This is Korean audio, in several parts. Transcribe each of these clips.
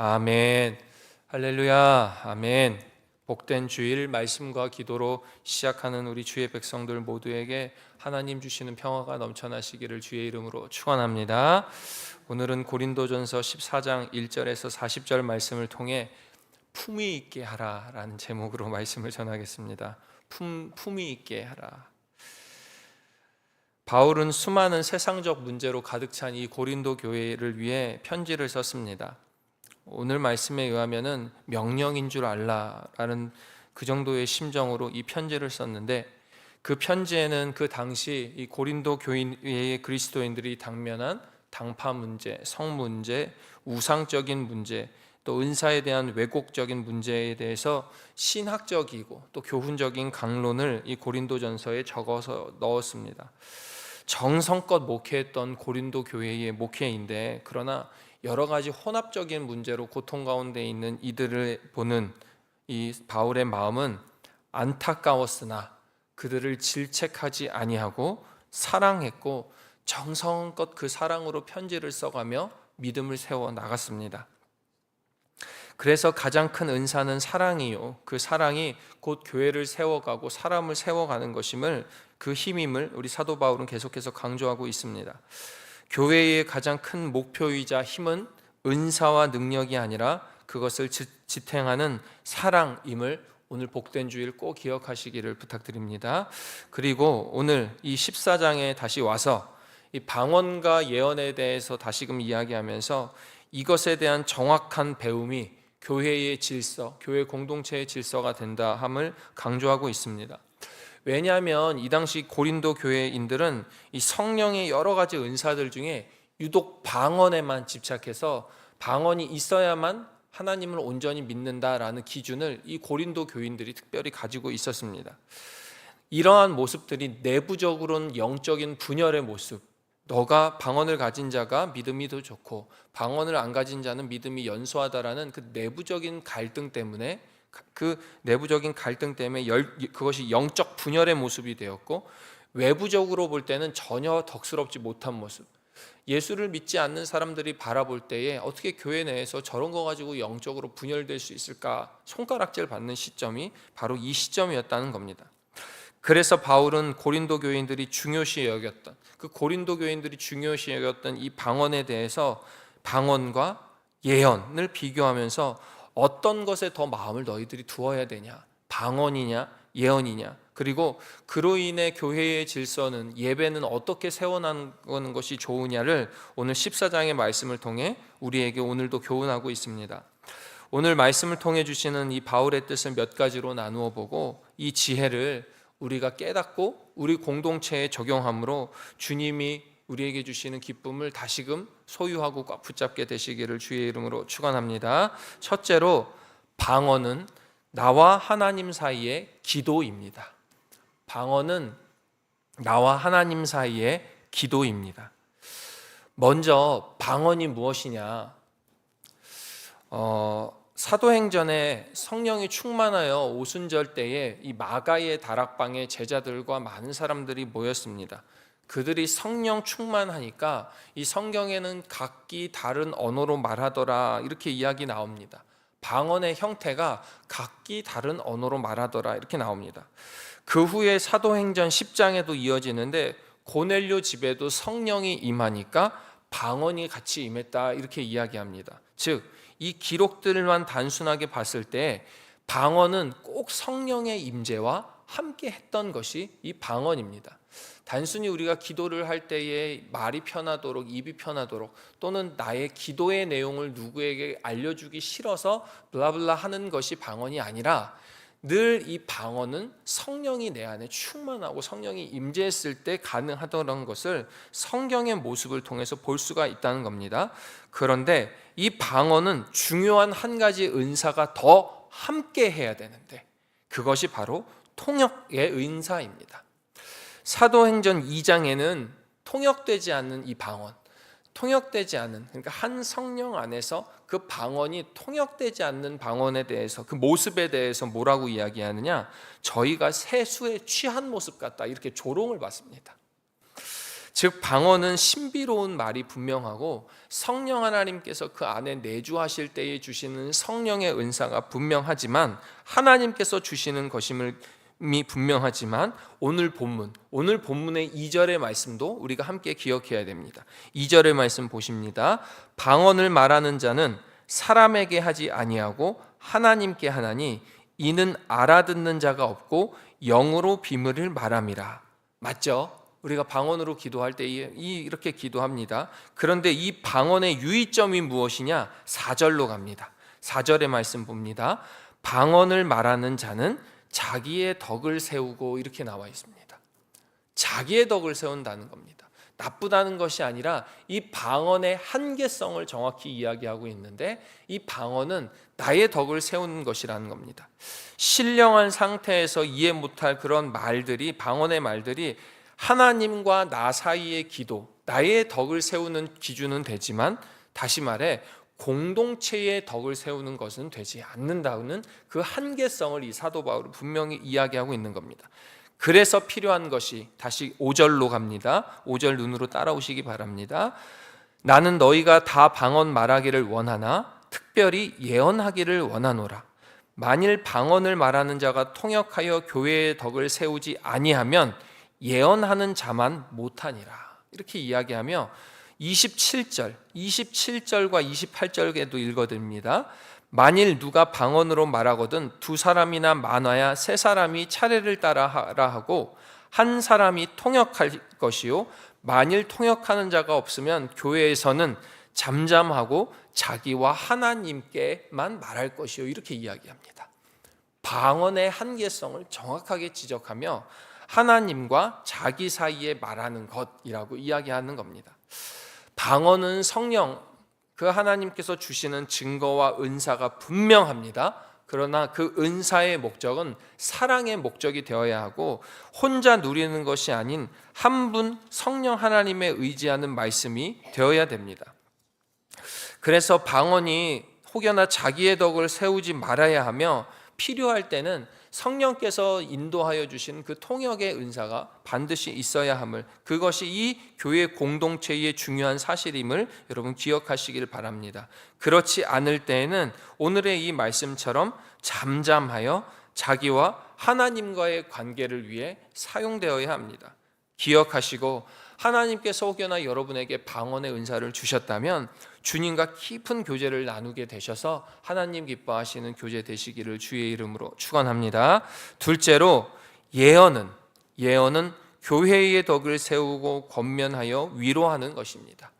아멘. 할렐루야. 아멘. 복된 주일 말씀과 기도로 시작하는 우리 주의 백성들 모두에게 하나님 주시는 평화가 넘쳐나시기를 주의 이름으로 축원합니다. 오늘은 고린도전서 14장 1절에서 40절 말씀을 통해 품위 있게 하라라는 제목으로 말씀을 전하겠습니다. 품위 있게 하라. 바울은 수많은 세상적 문제로 가득 찬 이 고린도 교회를 위해 편지를 썼습니다. 오늘 말씀에 의하면은 명령인 줄 알라라는 그 정도의 심정으로 이 편지를 썼는데, 그 편지에는 그 당시 이 고린도 교회의 그리스도인들이 당면한 당파 문제, 성 문제, 우상적인 문제, 또 은사에 대한 왜곡적인 문제에 대해서 신학적이고 또 교훈적인 강론을 이 고린도전서에 적어서 넣었습니다. 정성껏 목회했던 고린도 교회의 목회인데, 그러나 여러 가지 혼합적인 문제로 고통 가운데 있는 이들을 보는 이 바울의 마음은 안타까웠으나 그들을 질책하지 아니하고 사랑했고, 정성껏 그 사랑으로 편지를 써가며 믿음을 세워 나갔습니다. 그래서 가장 큰 은사는 사랑이요, 그 사랑이 곧 교회를 세워가고 사람을 세워가는 것임을, 그 힘임을 우리 사도 바울은 계속해서 강조하고 있습니다. 교회의 가장 큰 목표이자 힘은 은사와 능력이 아니라 그것을 지탱하는 사랑임을 오늘 복된 주일 꼭 기억하시기를 부탁드립니다. 그리고 오늘 이 14장에 다시 와서 이 방언과 예언에 대해서 다시금 이야기하면서 이것에 대한 정확한 배움이 교회의 질서, 교회 공동체의 질서가 된다 함을 강조하고 있습니다. 왜냐하면 이 당시 고린도 교회인들은 이 성령의 여러 가지 은사들 중에 유독 방언에만 집착해서 방언이 있어야만 하나님을 온전히 믿는다라는 기준을 이 고린도 교인들이 특별히 가지고 있었습니다. 이러한 모습들이 내부적으로는 영적인 분열의 모습, 너가 방언을 가진 자가 믿음이 더 좋고 방언을 안 가진 자는 믿음이 연소하다라는 그 내부적인 갈등 때문에, 그것이 영적 분열의 모습이 되었고, 외부적으로 볼 때는 전혀 덕스럽지 못한 모습, 예수를 믿지 않는 사람들이 바라볼 때에 어떻게 교회 내에서 저런 거 가지고 영적으로 분열될 수 있을까 손가락질 받는 시점이 바로 이 시점이었다는 겁니다. 그래서 바울은 고린도 교인들이 중요시 여겼던, 그 고린도 교인들이 중요시 여겼던 이 방언에 대해서 방언과 예언을 비교하면서 어떤 것에 더 마음을 너희들이 두어야 되냐, 방언이냐 예언이냐, 그리고 그로 인해 교회의 질서는, 예배는 어떻게 세워나가는 것이 좋으냐를 오늘 14장의 말씀을 통해 우리에게 오늘도 교훈하고 있습니다. 오늘 말씀을 통해 주시는 이 바울의 뜻을 몇 가지로 나누어 보고, 이 지혜를 우리가 깨닫고 우리 공동체에 적용함으로 주님이 우리에게 주시는 기쁨을 다시금 소유하고 꽉 붙잡게 되시기를 주의 이름으로 축원합니다. 첫째로, 방언은 나와 하나님 사이의 기도입니다. 방언은 나와 하나님 사이의 기도입니다. 먼저 방언이 무엇이냐? 사도행전에 성령이 충만하여 오순절 때에 이 마가의 다락방에 제자들과 많은 사람들이 모였습니다. 그들이 성령 충만하니까 이 성경에는 각기 다른 언어로 말하더라 이렇게 이야기 나옵니다. 방언의 형태가 각기 다른 언어로 말하더라 이렇게 나옵니다. 그 후에 사도행전 10장에도 이어지는데, 고넬료 집에도 성령이 임하니까 방언이 같이 임했다 이렇게 이야기합니다. 즉, 이 기록들만 단순하게 봤을 때 방언은 꼭 성령의 임재와 함께 했던 것이 이 방언입니다. 단순히 우리가 기도를 할 때에 말이 편하도록, 입이 편하도록, 또는 나의 기도의 내용을 누구에게 알려주기 싫어서 블라블라 하는 것이 방언이 아니라, 늘 이 방언은 성령이 내 안에 충만하고 성령이 임재했을 때 가능하다는 것을 성경의 모습을 통해서 볼 수가 있다는 겁니다. 그런데 이 방언은 중요한 한 가지 은사가 더 함께 해야 되는데, 그것이 바로 통역의 은사입니다. 사도행전 2장에는 통역되지 않는 이 방언, 통역되지 않는, 그러니까 한 성령 안에서 그 방언이 통역되지 않는 방언에 대해서, 그 모습에 대해서 뭐라고 이야기하느냐? 저희가 세수에 취한 모습 같다 이렇게 조롱을 받습니다. 즉 방언은 신비로운 말이 분명하고 성령 하나님께서 그 안에 내주하실 때에 주시는 성령의 은사가 분명하지만 하나님께서 주시는 것임이 분명하지만 오늘 본문의 2절의 말씀도 우리가 함께 기억해야 됩니다. 2절의 말씀 보십니다. 방언을 말하는 자는 사람에게 하지 아니하고 하나님께 하나니 이는 알아듣는 자가 없고 영으로 비밀을 말함이라. 맞죠? 우리가 방언으로 기도할 때 이렇게 기도합니다. 그런데 이 방언의 유의점이 무엇이냐? 4절로 갑니다. 4절의 말씀 봅니다. 방언을 말하는 자는 자기의 덕을 세우고, 이렇게 나와 있습니다. 자기의 덕을 세운다는 겁니다. 나쁘다는 것이 아니라 이 방언의 한계성을 정확히 이야기하고 있는데, 이 방언은 나의 덕을 세우는 것이라는 겁니다. 신령한 상태에서 이해 못할 그런 말들이, 방언의 말들이 하나님과 나 사이의 기도, 나의 덕을 세우는 기준은 되지만, 다시 말해 공동체의 덕을 세우는 것은 되지 않는다는 그 한계성을 이 사도 바울은 분명히 이야기하고 있는 겁니다. 그래서 필요한 것이, 다시 5절로 갑니다. 5절 눈으로 따라오시기 바랍니다. 나는 너희가 다 방언 말하기를 원하나 특별히 예언하기를 원하노라. 만일 방언을 말하는 자가 통역하여 교회의 덕을 세우지 아니하면 예언하는 자만 못하니라. 이렇게 이야기하며 27절과 28절에도 읽어드립니다. 만일 누가 방언으로 말하거든 두 사람이나 많아야 세 사람이 차례를 따라 하라 하고 한 사람이 통역할 것이요 만일 통역하는 자가 없으면 교회에서는 잠잠하고 자기와 하나님께만 말할 것이요, 이렇게 이야기합니다. 방언의 한계성을 정확하게 지적하며 하나님과 자기 사이에 말하는 것이라고 이야기하는 겁니다. 방언은 성령, 그 하나님께서 주시는 증거와 은사가 분명합니다. 그러나 그 은사의 목적은 사랑의 목적이 되어야 하고 혼자 누리는 것이 아닌 한 분 성령 하나님에 의지하는 말씀이 되어야 됩니다. 그래서 방언이 혹여나 자기의 덕을 세우지 말아야 하며 필요할 때는 성령께서 인도하여 주신 그 통역의 은사가 반드시 있어야 함을, 그것이 이 교회 공동체의 중요한 사실임을 여러분 기억하시길 바랍니다. 그렇지 않을 때에는 오늘의 이 말씀처럼 잠잠하여 자기와 하나님과의 관계를 위해 사용되어야 합니다. 기억하시고 하나님께서 혹여나 여러분에게 방언의 은사를 주셨다면 주님과 깊은 교제를 나누게 되셔서 하나님 기뻐하시는 교제 되시기를 주의 이름으로 축원합니다. 둘째로 예언은 교회의 덕을 세우고 권면하여 위로하는 것입니다.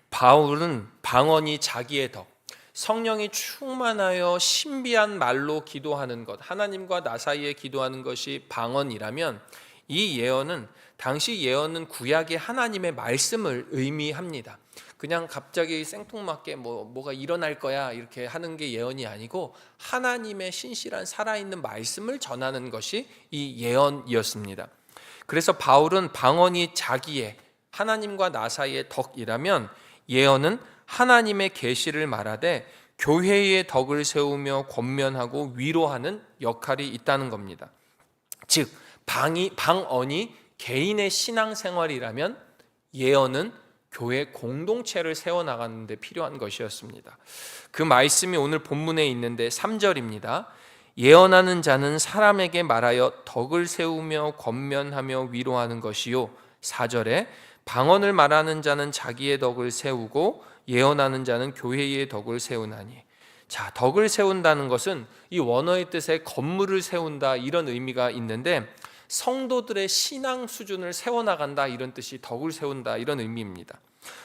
바울은 방언이 자기의 덕, 성령이 충만하여 신비한 말로 기도하는 것, 하나님과 나 사이에 기도하는 것이 방언이라면 이 예언은, 당시 예언은 구약의 하나님의 말씀을 의미합니다. 그냥 갑자기 생뚱맞게 뭐가 일어날 거야 이렇게 하는 게 예언이 아니고 하나님의 신실한 살아있는 말씀을 전하는 것이 이 예언이었습니다. 그래서 바울은 방언이 자기의, 하나님과 나 사이의 덕이라면 예언은 하나님의 계시를 말하되 교회의 덕을 세우며 권면하고 위로하는 역할이 있다는 겁니다. 즉 방언이 개인의 신앙생활이라면 예언은 교회 공동체를 세워나가는 데 필요한 것이었습니다. 그 말씀이 오늘 본문에 있는데 3절입니다. 예언하는 자는 사람에게 말하여 덕을 세우며 권면하며 위로하는 것이요, 4절에 방언을 말하는 자는 자기의 덕을 세우고 예언하는 자는 교회의 덕을 세우나니. 자, 덕을 세운다는 것은 이 원어의 뜻에 건물을 세운다 이런 의미가 있는데 성도들의 신앙 수준을 세워나간다 이런 뜻이 덕을 세운다 이런 의미입니다.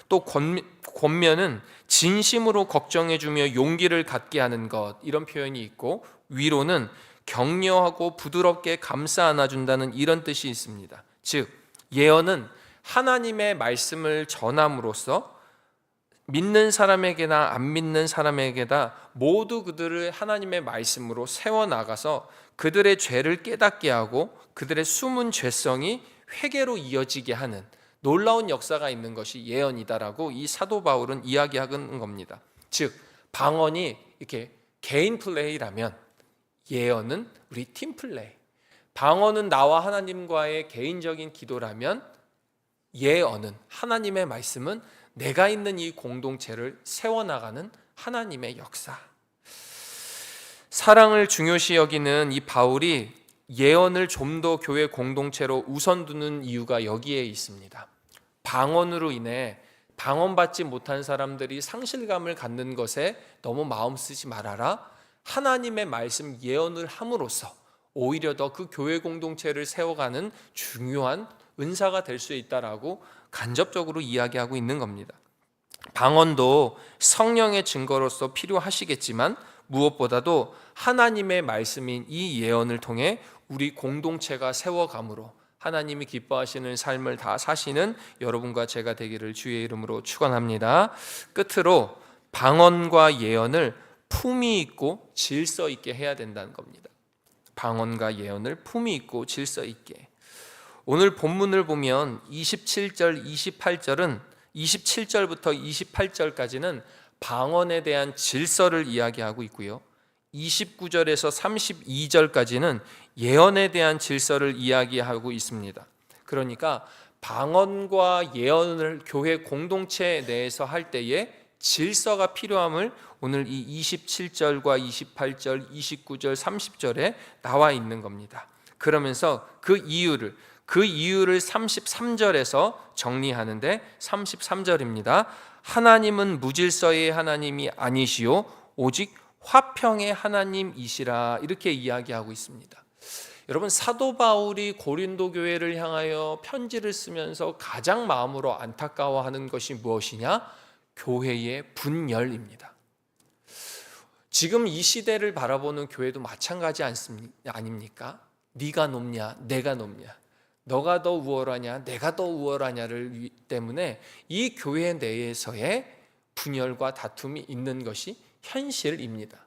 또 권면은 진심으로 걱정해주며 용기를 갖게 하는 것 이런 표현이 있고, 위로는 격려하고 부드럽게 감싸 안아준다는 이런 뜻이 있습니다. 즉 예언은 하나님의 말씀을 전함으로써 믿는 사람에게나 안 믿는 사람에게나 모두 그들을 하나님의 말씀으로 세워나가서 그들의 죄를 깨닫게 하고 그들의 숨은 죄성이 회개로 이어지게 하는 놀라운 역사가 있는 것이 예언이다라고 이 사도 바울은 이야기하는 겁니다. 즉 방언이 이렇게 개인 플레이라면 예언은 우리 팀 플레이, 방언은 나와 하나님과의 개인적인 기도라면, 예언은, 하나님의 말씀은 내가 있는 이 공동체를 세워나가는 하나님의 역사. 사랑을 중요시 여기는 이 바울이 예언을 좀 더 교회 공동체로 우선 두는 이유가 여기에 있습니다. 방언으로 인해 방언받지 못한 사람들이 상실감을 갖는 것에 너무 마음 쓰지 말아라. 하나님의 말씀 예언을 함으로써 오히려 더 그 교회 공동체를 세워가는 중요한 은사가 될 수 있다라고 간접적으로 이야기하고 있는 겁니다. 방언도 성령의 증거로서 필요하시겠지만 무엇보다도 하나님의 말씀인 이 예언을 통해 우리 공동체가 세워감으로 하나님이 기뻐하시는 삶을 다 사시는 여러분과 제가 되기를 주의 이름으로 축원합니다. 끝으로 방언과 예언을 품위 있고 질서 있게 해야 된다는 겁니다. 방언과 예언을 품위 있고 질서 있게. 오늘 본문을 보면 27절, 28절은 27절부터 28절까지는 방언에 대한 질서를 이야기하고 있고요. 29절에서 32절까지는 예언에 대한 질서를 이야기하고 있습니다. 그러니까 방언과 예언을 교회 공동체 내에서 할 때에 질서가 필요함을 오늘 이 27절과 28절, 29절, 30절에 나와 있는 겁니다. 그러면서 그 이유를 33절에서 정리하는데 33절입니다. 하나님은 무질서의 하나님이 아니시오 오직 화평의 하나님이시라, 이렇게 이야기하고 있습니다. 여러분, 사도 바울이 고린도 교회를 향하여 편지를 쓰면서 가장 마음으로 안타까워하는 것이 무엇이냐? 교회의 분열입니다. 지금 이 시대를 바라보는 교회도 마찬가지 아닙니까? 네가 높냐 내가 높냐, 너가 더 우월하냐 내가 더 우월하냐를 때문에 이 교회 내에서의 분열과 다툼이 있는 것이 현실입니다.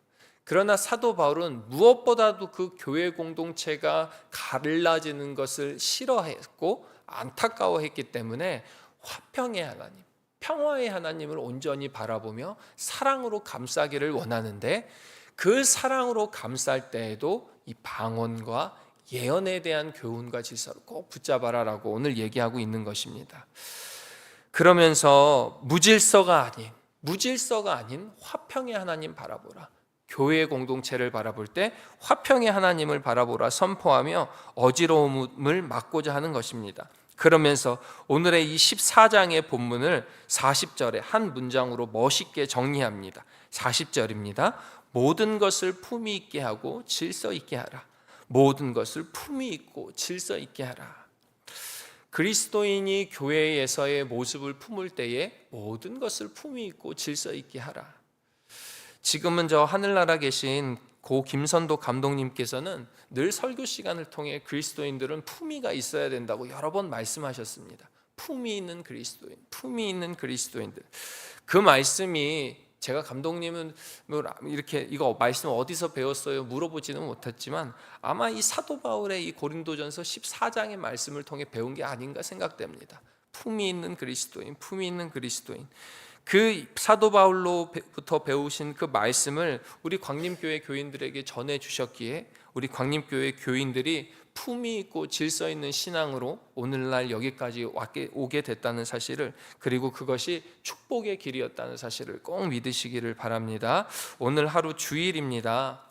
그러나 사도 바울은 무엇보다도 그 교회 공동체가 갈라지는 것을 싫어했고 안타까워했기 때문에 화평의 하나님, 평화의 하나님을 온전히 바라보며 사랑으로 감싸기를 원하는데, 그 사랑으로 감쌀 때에도 이 방언과 예언에 대한 교훈과 질서를 꼭 붙잡아라라고 오늘 얘기하고 있는 것입니다. 그러면서 무질서가 아닌 화평의 하나님 바라보라, 교회의 공동체를 바라볼 때 화평의 하나님을 바라보라 선포하며 어지러움을 막고자 하는 것입니다. 그러면서 오늘의 이 14장의 본문을 40절에 한 문장으로 멋있게 정리합니다. 40절입니다. 모든 것을 품위 있게 하고 질서 있게 하라. 모든 것을 품위 있고 질서 있게 하라. 그리스도인이 교회에서의 모습을 품을 때에 모든 것을 품위 있고 질서 있게 하라. 지금은 저 하늘나라 계신 고 김선도 감독님께서는 늘 설교 시간을 통해 그리스도인들은 품위가 있어야 된다고 여러 번 말씀하셨습니다. 품위 있는 그리스도인, 품위 있는 그리스도인들. 그 말씀이 제가 감독님은 이렇게 이거 말씀 어디서 배웠어요? 물어보지는 못했지만 아마 이 사도 바울의 이 고린도전서 14장의 말씀을 통해 배운 게 아닌가 생각됩니다. 품위 있는 그리스도인, 품위 있는 그리스도인. 그 사도 바울로부터 배우신 그 말씀을 우리 광림교회 교인들에게 전해 주셨기에 우리 광림교회 교인들이 품위 있고 질서 있는 신앙으로 오늘날 여기까지 오게 됐다는 사실을, 그리고 그것이 축복의 길이었다는 사실을 꼭 믿으시기를 바랍니다. 오늘 하루 주일입니다.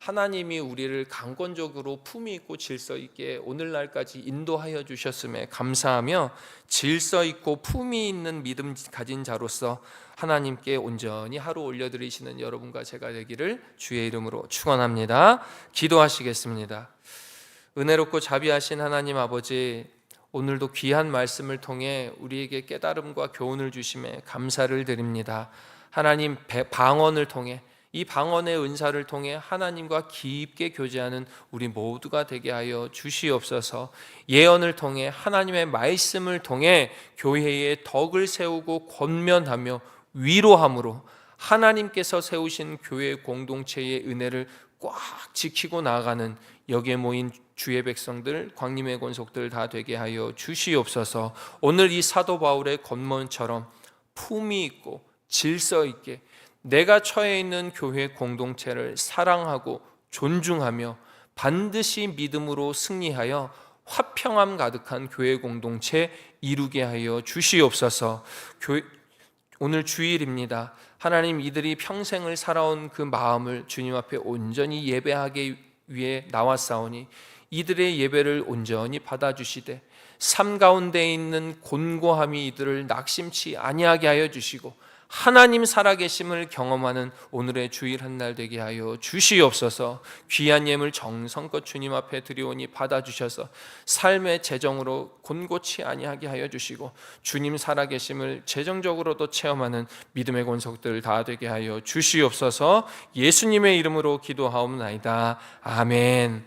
하나님이 우리를 강권적으로 품위 있고 질서 있게 오늘날까지 인도하여 주셨음에 감사하며 질서 있고 품위 있는 믿음 가진 자로서 하나님께 온전히 하루 올려드리시는 여러분과 제가 되기를 주의 이름으로 축원합니다. 기도하시겠습니다. 은혜롭고 자비하신 하나님 아버지, 오늘도 귀한 말씀을 통해 우리에게 깨달음과 교훈을 주심에 감사를 드립니다. 하나님, 방언을 통해, 이 방언의 은사를 통해 하나님과 깊게 교제하는 우리 모두가 되게 하여 주시옵소서. 예언을 통해, 하나님의 말씀을 통해 교회의 덕을 세우고 권면하며 위로함으로 하나님께서 세우신 교회 공동체의 은혜를 꽉 지키고 나아가는 여기에 모인 주의 백성들, 광림의 권속들 다 되게 하여 주시옵소서. 오늘 이 사도 바울의 권면처럼 품위 있고 질서 있게 내가 처해 있는 교회 공동체를 사랑하고 존중하며 반드시 믿음으로 승리하여 화평함 가득한 교회 공동체 이루게 하여 주시옵소서. 오늘 주일입니다. 하나님, 이들이 평생을 살아온 그 마음을 주님 앞에 온전히 예배하기 위해 나왔사오니 이들의 예배를 온전히 받아주시되 삶 가운데 있는 곤고함이 이들을 낙심치 아니하게 하여 주시고 하나님 살아계심을 경험하는 오늘의 주일 한날 되게 하여 주시옵소서. 귀한 예물 정성껏 주님 앞에 드리오니 받아주셔서 삶의 재정으로 곤고치 아니하게 하여 주시고 주님 살아계심을 재정적으로도 체험하는 믿음의 권속들 다 되게 하여 주시옵소서. 예수님의 이름으로 기도하옵나이다. 아멘.